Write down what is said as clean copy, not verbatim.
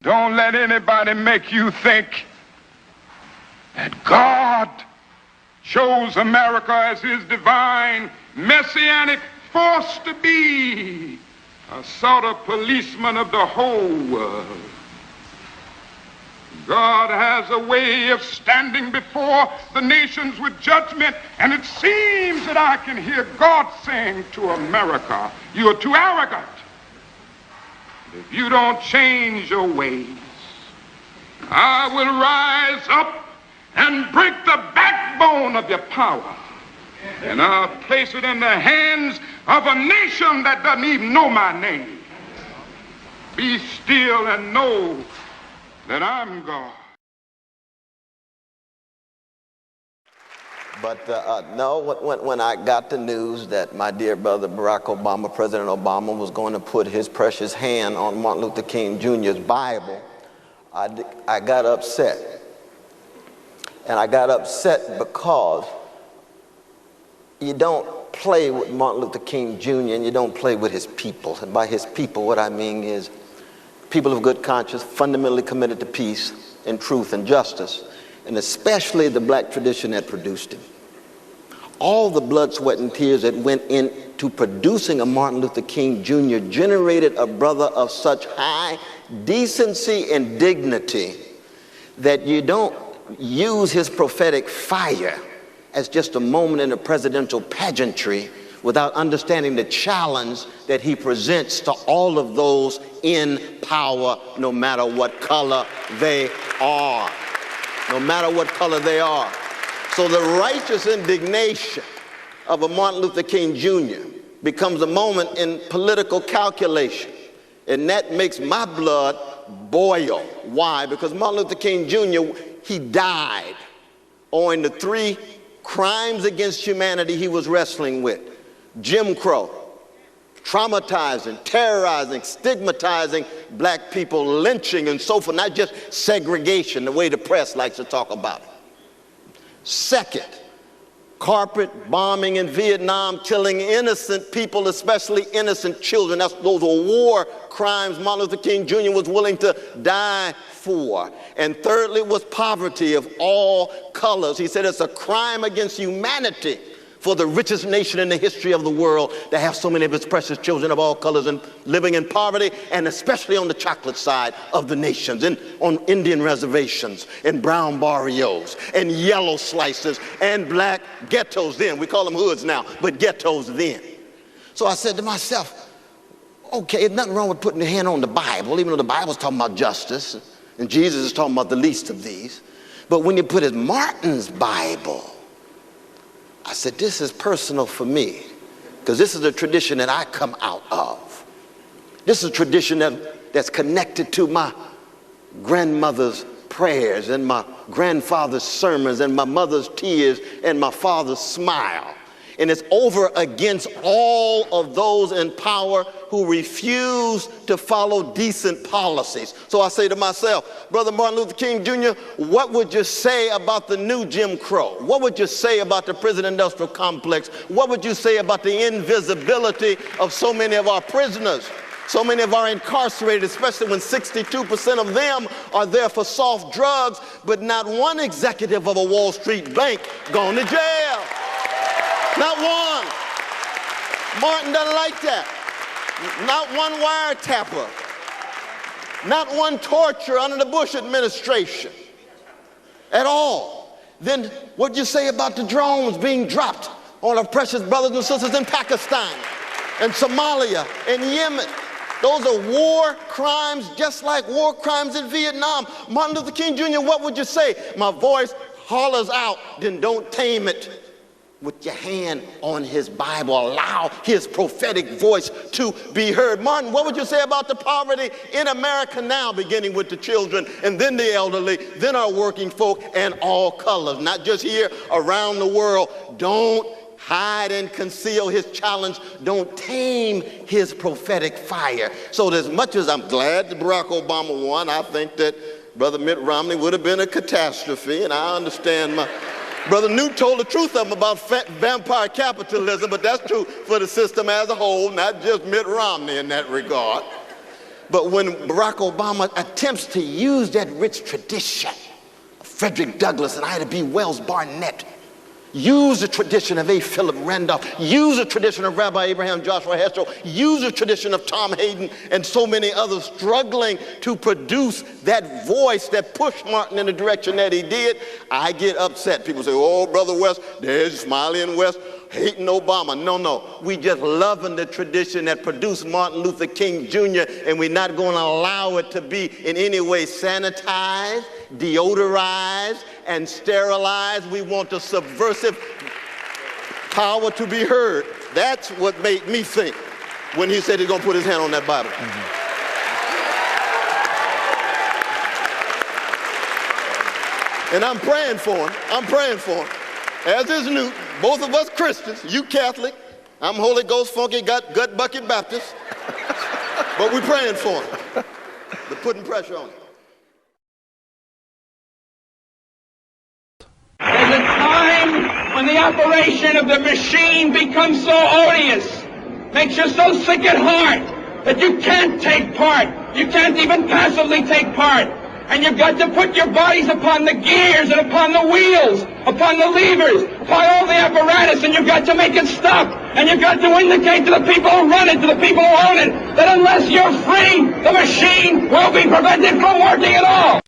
Don't let anybody make you think that God chose America as his divine messianic force to be a sort of policeman of the whole world. God has a way of standing before the nations with judgment, and it seems that I can hear God saying to America, you are too arrogant. If you don't change your ways, I will rise up and break the backbone of your power, and I'll place it in the hands of a nation that doesn't even know my name. Be still and know that I'm God. But no, when I got the news that my dear brother Barack Obama, President Obama, was going to put his precious hand on Martin Luther King Jr.'s Bible, I got upset. And I got upset because you don't play with Martin Luther King Jr. and you don't play with his people. And by his people, what I mean is people of good conscience, fundamentally committed to peace and truth and justice, and especially the black tradition that produced him. All the blood, sweat, and tears that went into producing a Martin Luther King Jr. generated a brother of such high decency and dignity that you don't use his prophetic fire as just a moment in a presidential pageantry without understanding the challenge that he presents to all of those in power, no matter what color they are. No matter what color they are. So the righteous indignation of a Martin Luther King Jr. becomes a moment in political calculation. And that makes my blood boil. Why? Because Martin Luther King Jr., he died owing to 3 crimes against humanity he was wrestling with. Jim Crow, traumatizing, terrorizing, stigmatizing black people, lynching and so forth, not just segregation, the way the press likes to talk about it. Second, carpet bombing in Vietnam, killing innocent people, especially innocent children. Those were war crimes Martin Luther King Jr. was willing to die for. And thirdly was poverty of all colors. He said it's a crime against humanity for the richest nation in the history of the world to have so many of its precious children of all colors and living in poverty, and especially on the chocolate side of the nations, and on Indian reservations, and brown barrios, and yellow slices, and black ghettos then. We call them hoods now, but ghettos then. So I said to myself, okay, there's nothing wrong with putting your hand on the Bible, even though the Bible's talking about justice, and Jesus is talking about the least of these. But when you put it Martin's Bible, I said, this is personal for me, because this is a tradition that I come out of. This is a tradition that's connected to my grandmother's prayers and my grandfather's sermons and my mother's tears and my father's smile. And it's over against all of those in power who refuse to follow decent policies. So I say to myself, Brother Martin Luther King Jr., what would you say about the new Jim Crow? What would you say about the prison-industrial complex? What would you say about the invisibility of so many of our prisoners? So many of our incarcerated, especially when 62% of them are there for soft drugs, but not one executive of a Wall Street bank gone to jail. Not one. Martin doesn't like that. Not one wiretapper. Not one torture under the Bush administration at all. Then what'd you say about the drones being dropped on our precious brothers and sisters in Pakistan and Somalia and Yemen? Those are war crimes, just like war crimes in Vietnam. Martin Luther King Jr., what would you say? My voice hollers out, then don't tame it. With your hand on his Bible, allow his prophetic voice to be heard. Martin, what would you say about the poverty in America now, beginning with the children and then the elderly, then our working folk and all colors, not just here, around the world? Don't hide and conceal his challenge. Don't tame his prophetic fire. So as much as I'm glad that Barack Obama won, I think that Brother Mitt Romney would have been a catastrophe, and I understand my Brother Newt told the truth of him about vampire capitalism, but that's true for the system as a whole, not just Mitt Romney in that regard. But when Barack Obama attempts to use that rich tradition, Frederick Douglass and Ida B. Wells Barnett, use the tradition of A. Philip Randolph, use the tradition of Rabbi Abraham Joshua Heschel, use the tradition of Tom Hayden and so many others struggling to produce that voice that pushed Martin in the direction that he did, I get upset. People say, oh, Brother West, there's Smiley and West hating Obama. No, we just loving the tradition that produced Martin Luther King Jr., and we're not going to allow it to be in any way sanitized, deodorized, and sterilized. We want the subversive power to be heard. That's what made me think when he said he's going to put his hand on that Bible. And I'm praying for him. I'm praying for him. As is Newt, both of us Christians, you Catholic, I'm Holy Ghost funky gut bucket Baptist, but we're praying for him. They're putting pressure on him. There's a time when the operation of the machine becomes so odious, makes you so sick at heart that you can't take part. You can't even passively take part. And you've got to put your bodies upon the gears and upon the wheels, upon the levers, upon all the apparatus, and you've got to make it stop. And you've got to indicate to the people who run it, to the people who own it, that unless you're free, the machine will be prevented from working at all.